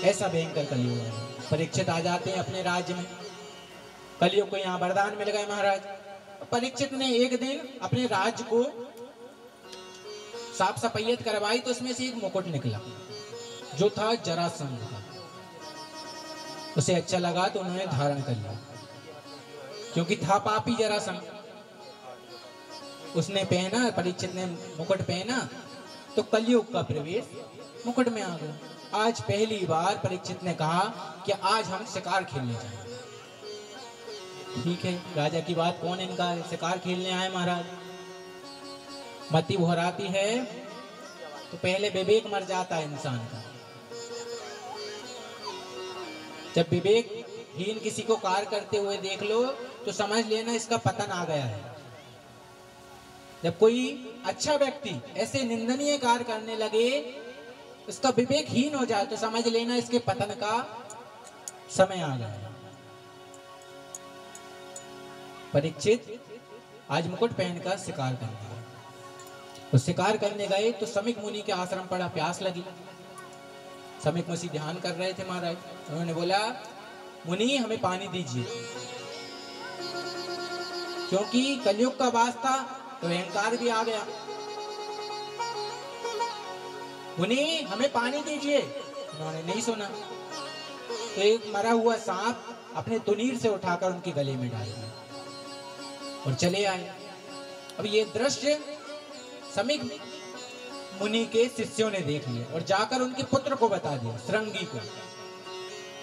ऐसा भयंकर कलयुग है। परीक्षित आ जाते हैं अपने राज्य में, कलयुग को यहाँ वरदान मिल गए महाराज। परीक्षित ने एक दिन अपने राज्य को साफ सफाइयत करवाई तो उसमें से एक मुकुट निकला जो था जरासंध का। उसे अच्छा लगा तो उन्होंने धारण कर लिया, क्योंकि था पापी जरासंध। उसने पहना, परीक्षित ने मुकुट पहना तो कलयुग का प्रवेश मुकुट में आ गया। आज पहली बार परीक्षित ने कहा कि आज हम शिकार खेलने जाएंगे। ठीक है, राजा की बात कौन इनका शिकार खेलने आए महाराज। मति भराती है तो पहले विवेक मर जाता है इंसान का। जब विवेकहीन किसी को कार्य करते हुए देख लो तो समझ लेना इसका पतन आ गया है। जब कोई अच्छा व्यक्ति ऐसे निंदनीय कार्य करने लगे, इसका विवेकहीन हो जाए तो समझ लेना इसके पतन का समय आ गया है। परीक्षित आज मुकुट पहनकर शिकार करने गए। तो शिकार करने गए तो समीक मुनि के आश्रम पड़ा, प्यास लगी। समीक मुनि ध्यान कर रहे थे महाराज। उन्होंने बोला, मुनि हमें पानी दीजिए, क्योंकि कलयुग का वास था तो अहंकार भी आ गया। मुनि हमें पानी दीजिए। उन्होंने नहीं सुना तो एक मरा हुआ सांप अपने तुनीर से उठाकर उनके गले में डाल दिया और चले आए। अब ये दृश्य समीक मुनि के शिष्यों ने देख लिया और जाकर उनके पुत्र को बता दिया, श्रृंगी को।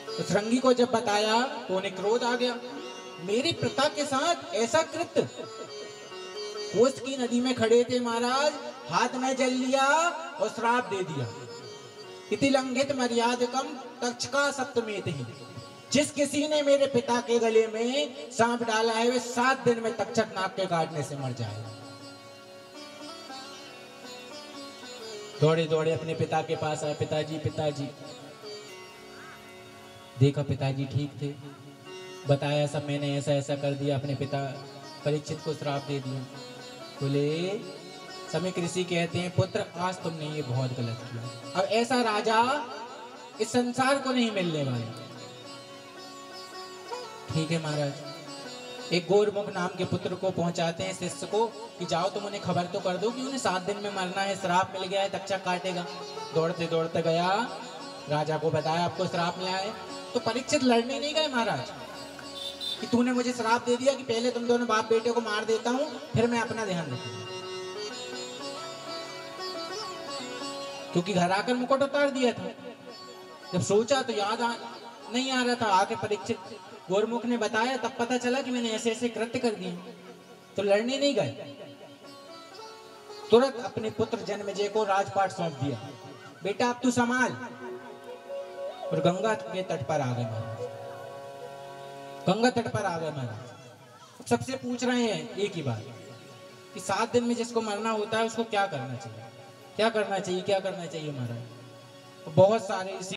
तो श्रृंगी को जब बताया तो उन्हें क्रोध आ गया। मेरी पिता के साथ ऐसा कृत्य। कोस की नदी में खड़े थे महाराज, हाथ में जल लिया और श्राप दे दिया। इति लंघित मर्यादकम तक्षका सप्तमेत ही। जिस किसी ने मेरे पिता के गले में सांप डाला है वे 7 दिन में तक्षक नाग के काटने से मर जाएगा। दौड़े दौड़े अपने पिता के पास आए, पिताजी पिताजी। देखा पिताजी ठीक थे, बताया सब, मैंने ऐसा ऐसा कर दिया, अपने पिता परीक्षित को श्राप दे दिया। बोले समीक ऋषि कहते हैं, पुत्र आज तुमने ये बहुत गलत किया। अब ऐसा राजा इस संसार को नहीं मिलने वाला। ठीक है महाराज। एक गोरमुख नाम के पुत्र को पहुंचाते हैं शिष्य को कि जाओ तुम उन्हें खबर तो कर दो कि उन्हें 7 दिन में मरना है, श्राप मिल गया है, तक्षक काटेगा। दौड़ते दौड़ते गया, राजा को बताया आपको श्राप मिला है। तो परीक्षित लड़ने नहीं गए महाराज कि तूने मुझे श्राप दे दिया कि पहले तुम दोनों बाप बेटे को मार देता हूं फिर मैं अपना ध्यान रखूंगा। क्योंकि घर आकर मुकुट उतार दिया था। जब सोचा तो याद नहीं आ रहा था। आके परीक्षित गोरमुख ने बताया तब पता चला कि मैंने ऐसे ऐसे कृत्य कर दिए। तो लड़ने नहीं गए, तुरंत अपने पुत्र जन्मेजय को राजपाट सौंप दिया। बेटा अब तू संभाल। और गंगा के तट पर आ गए महाराज। गंगा तट पर आ गए महाराज। सबसे पूछ रहे हैं एक ही बात कि 7 दिन में जिसको मरना होता है उसको क्या करना चाहिए, क्या करना चाहिए, क्या करना चाहिए महाराज। बहुत सारे ऋषि